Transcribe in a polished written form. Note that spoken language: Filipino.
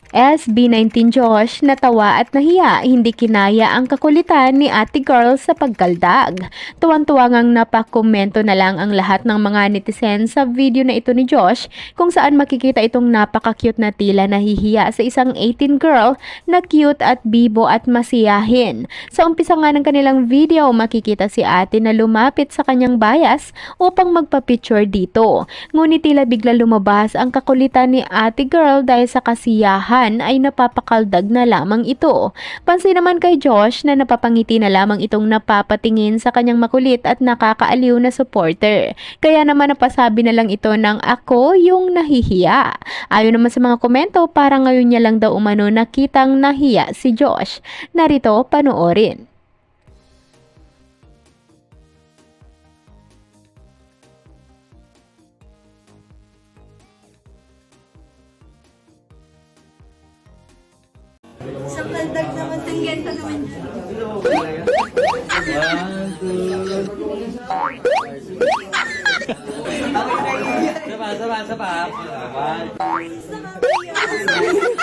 SB19 Josh natawa at nahiya, hindi kinaya ang kakulitan ni ate girl sa pagkaldag. Tuwang-tuwa ngang napakomento na lang ang lahat ng mga netizen sa video na ito ni Josh kung saan makikita itong napaka-cute na tila nahihiya sa isang 18 girl na cute at bibo at masiyahin. Sa umpisa nga ng kanilang video, makikita si ate na lumapit sa kanyang bias upang magpa-picture dito. Ngunit tila bigla lumabas ang kakulitan ni ate girl dahil sa kasiyahan ay napapakaldag na lamang ito. Pansin naman kay Josh na napapangiti na lamang itong napapatingin sa kanyang makulit at nakakaaliw na supporter. Kaya naman napasabi na lang ito ng ako yung nahihiya. Ayon naman sa mga komento, parang ngayon niya lang daw umano nakitang nahiya si Josh. Narito, panoorin. Sa kaldag naman, tingin ka naman dyan. Sapa. Please, nakakaya.